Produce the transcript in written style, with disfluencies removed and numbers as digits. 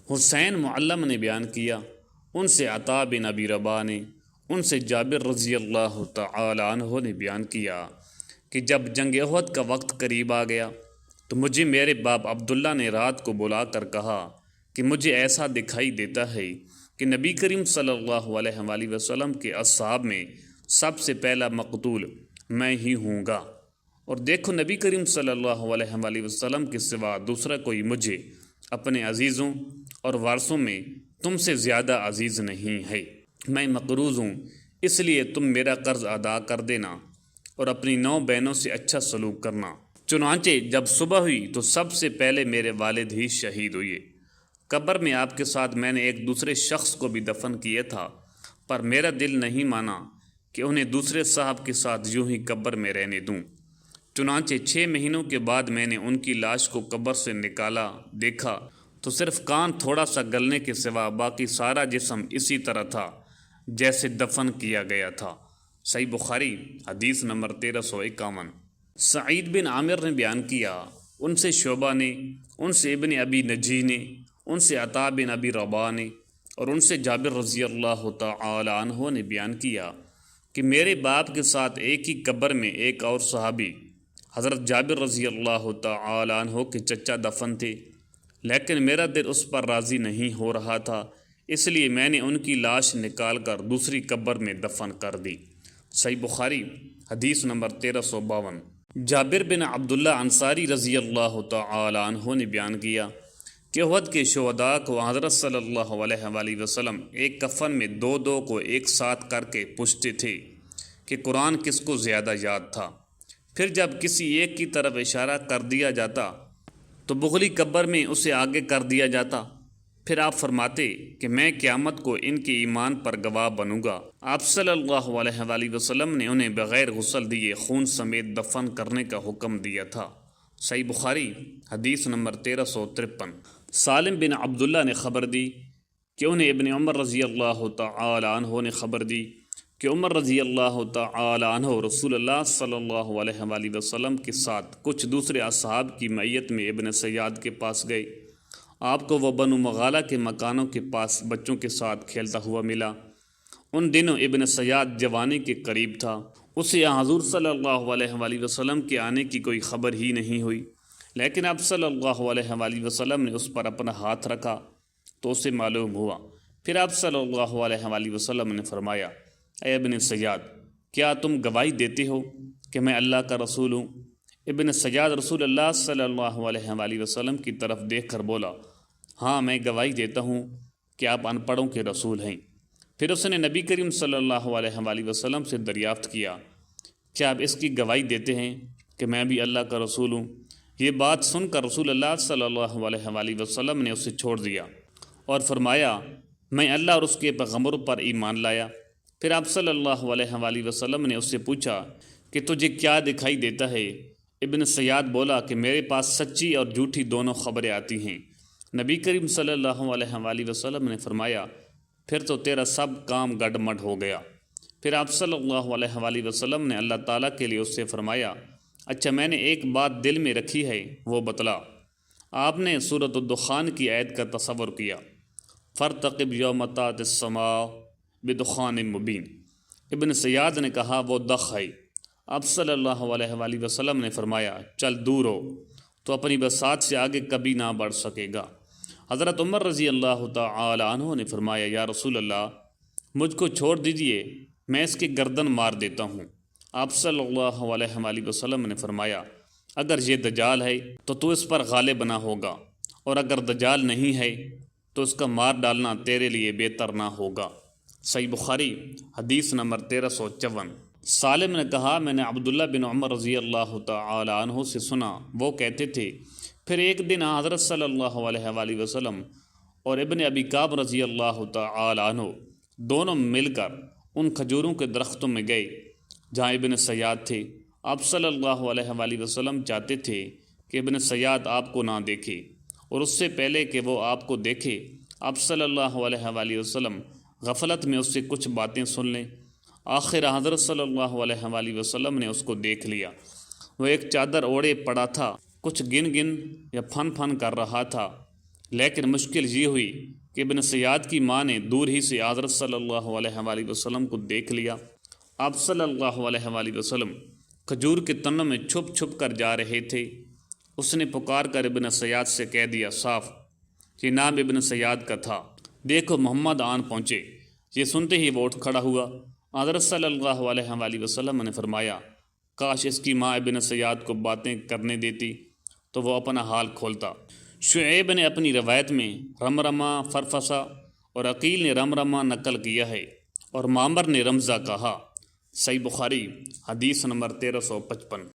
حسین معلم نے بیان کیا، ان سے عطا بن ابی رباح نے، ان سے جابر رضی اللہ تعالی عنہ نے بیان کیا کہ جب جنگ احد کا وقت قریب آ گیا تو مجھے میرے باپ عبداللہ نے رات کو بلا کر کہا کہ مجھے ایسا دکھائی دیتا ہے کہ نبی کریم صلی اللہ علیہ وآلہ وسلم کے اصحاب میں سب سے پہلا مقتول میں ہی ہوں گا، اور دیکھو نبی کریم صلی اللہ علیہ وآلہ وسلم کے سوا دوسرا کوئی مجھے اپنے عزیزوں اور وارثوں میں تم سے زیادہ عزیز نہیں ہے۔ میں مقروض ہوں، اس لیے تم میرا قرض ادا کر دینا اور اپنی 9 بہنوں سے اچھا سلوک کرنا۔ چنانچہ جب صبح ہوئی تو سب سے پہلے میرے والد ہی شہید ہوئے۔ قبر میں آپ کے ساتھ میں نے ایک دوسرے شخص کو بھی دفن کیا تھا، پر میرا دل نہیں مانا کہ انہیں دوسرے صاحب کے ساتھ یوں ہی قبر میں رہنے دوں۔ چنانچہ 6 مہینوں کے بعد میں نے ان کی لاش کو قبر سے نکالا، دیکھا تو صرف کان تھوڑا سا گلنے کے سوا باقی سارا جسم اسی طرح تھا جیسے دفن کیا گیا تھا۔ صحیح بخاری حدیث نمبر 1351۔ سعید بن عامر نے بیان کیا، ان سے شعبہ نے، ان سے ابن ابی نجی نے، ان سے عطا بن ابی رباح نے، اور ان سے جابر رضی اللہ تعالی عنہ نے بیان کیا کہ میرے باپ کے ساتھ ایک ہی قبر میں ایک اور صحابی حضرت جابر رضی اللہ تعالی عنہ کے چچا دفن تھے، لیکن میرا دل اس پر راضی نہیں ہو رہا تھا، اس لیے میں نے ان کی لاش نکال کر دوسری قبر میں دفن کر دی۔ صحیح بخاری حدیث نمبر 1352۔ جابر بن عبداللہ انصاری رضی اللہ تعالی عنہ نے بیان کیا کہ احد کے شہداء کو حضرت صلی اللہ علیہ وآلہ وسلم ایک کفن میں 2 کو ایک ساتھ کر کے پوچھتے تھے کہ قرآن کس کو زیادہ یاد تھا۔ پھر جب کسی ایک کی طرف اشارہ کر دیا جاتا تو بغلی قبر میں اسے آگے کر دیا جاتا، پھر آپ فرماتے کہ میں قیامت کو ان کے ایمان پر گواہ بنوں گا۔ آپ صلی اللہ علیہ وآلہ وسلم نے انہیں بغیر غسل دیے خون سمیت دفن کرنے کا حکم دیا تھا۔ صحیح بخاری حدیث نمبر 1353۔ سالم بن عبداللہ نے خبر دی کہ انہیں ابن عمر رضی اللہ تعالی عنہ نے خبر دی کہ عمر رضی اللہ تعالی عنہ رسول اللہ صلی اللہ علیہ وآلہ وسلم کے ساتھ کچھ دوسرے اصحاب کی معیت میں ابن سیاد کے پاس گئے۔ آپ کو وہ بنو مغالہ کے مکانوں کے پاس بچوں کے ساتھ کھیلتا ہوا ملا۔ ان دنوں ابن سیاد جوانی کے قریب تھا، اسے حضور صلی اللہ علیہ وآلہ وسلم کے آنے کی کوئی خبر ہی نہیں ہوئی، لیکن آپ صلی اللہ علیہ وآلہ وسلم نے اس پر اپنا ہاتھ رکھا تو اسے معلوم ہوا۔ پھر آپ صلی اللہ علیہ وآلہ وسلم نے فرمایا، اے ابن سیاد، کیا تم گواہی دیتے ہو کہ میں اللہ کا رسول ہوں؟ ابن سیاد رسول اللہ صلی اللہ علیہ وآلہ وسلم کی طرف دیکھ کر بولا، ہاں میں گواہی دیتا ہوں کہ آپ ان پڑھوں کے رسول ہیں۔ پھر اس نے نبی کریم صلی اللہ علیہ وآلہ وسلم سے دریافت کیا، کیا آپ اس کی گواہی دیتے ہیں کہ میں بھی اللہ کا رسول ہوں؟ یہ بات سن کر رسول اللہ صلی اللہ علیہ وآلہ وسلم نے اسے چھوڑ دیا اور فرمایا، میں اللہ اور اس کے پیغمبروں پر ایمان لایا۔ پھر آپ صلی اللہ علیہ وآلہ وسلم نے اس سے پوچھا کہ تجھے کیا دکھائی دیتا ہے؟ ابن سیاد بولا کہ میرے پاس سچی اور جھوٹی دونوں خبریں آتی ہیں۔ نبی کریم صلی اللہ علیہ وآلہ وسلم نے فرمایا، پھر تو تیرا سب کام گڈمڈ ہو گیا۔ پھر آپ صلی اللہ علیہ وآلہ وسلم نے اللہ تعالیٰ کے لیے اس سے فرمایا، اچھا میں نے ایک بات دل میں رکھی ہے، وہ بتلا۔ آپ نے سورۃ الدخان کی آیت کا تصور کیا، فارتقب یوم تأتی السماء بدخان مبین۔ ابن سیاد نے کہا وہ دخ ہے۔ آپ صلی اللہ علیہ وآلہ وسلم نے فرمایا، چل دور ہو، تو اپنی بساط سے آگے کبھی نہ بڑھ سکے گا۔ حضرت عمر رضی اللہ تعالی عنہ نے فرمایا، یا رسول اللہ، مجھ کو چھوڑ دیجئے، میں اس کی گردن مار دیتا ہوں۔ آپ صلی اللہ علیہ وآلہ وسلم نے فرمایا، اگر یہ دجال ہے تو اس پر غالب نہ ہوگا، اور اگر دجال نہیں ہے تو اس کا مار ڈالنا تیرے لیے بہتر نہ ہوگا۔ صحیح بخاری حدیث نمبر 1354۔ سالم نے کہا، میں نے عبداللہ بن عمر رضی اللہ تعالی عنہ سے سنا، وہ کہتے تھے، پھر ایک دن حضرت صلی اللہ علیہ وآلہ وسلم اور ابن ابی کعب رضی اللہ تعالی عنہ دونوں مل کر ان کھجوروں کے درختوں میں گئے جہاں ابن سیاد تھے۔ آپ صلی اللہ علیہ وآلہ وسلم چاہتے تھے کہ ابن سیاد آپ کو نہ دیکھے، اور اس سے پہلے کہ وہ آپ کو دیکھے آپ صلی اللہ علیہ وآلہ وسلم غفلت میں اس سے کچھ باتیں سن لیں۔ آخر حضرت صلی اللہ علیہ وآلہ وسلم نے اس کو دیکھ لیا، وہ ایک چادر اوڑھے پڑا تھا، کچھ گن گن یا پھن پھن کر رہا تھا۔ لیکن مشکل یہ ہوئی کہ ابن سیاد کی ماں نے دور ہی سے حضرت صلی اللہ علیہ وآلہ وسلم کو دیکھ لیا۔ آپ صلی اللہ علیہ وآلہ وسلم کھجور کے تنوں میں چھپ چھپ کر جا رہے تھے۔ اس نے پکار کر ابن سیاد سے کہہ دیا صاف، یہ نام ابن سیاد کا تھا، دیکھو محمد آن پہنچے۔ یہ سنتے ہی وہ اٹھ کھڑا ہوا۔ حضرت صلی اللہ علیہ وآلہ وسلم نے فرمایا کاش اس کی ماں ابن سیاد کو باتیں کرنے دیتی تو وہ اپنا حال کھولتا۔ شعیب نے اپنی روایت میں رمرمہ، فرفسا اور عقیل نے رمرمہ نقل کیا ہے اور معمر نے رمزہ کہا۔ صحیح بخاری حدیث نمبر 1355۔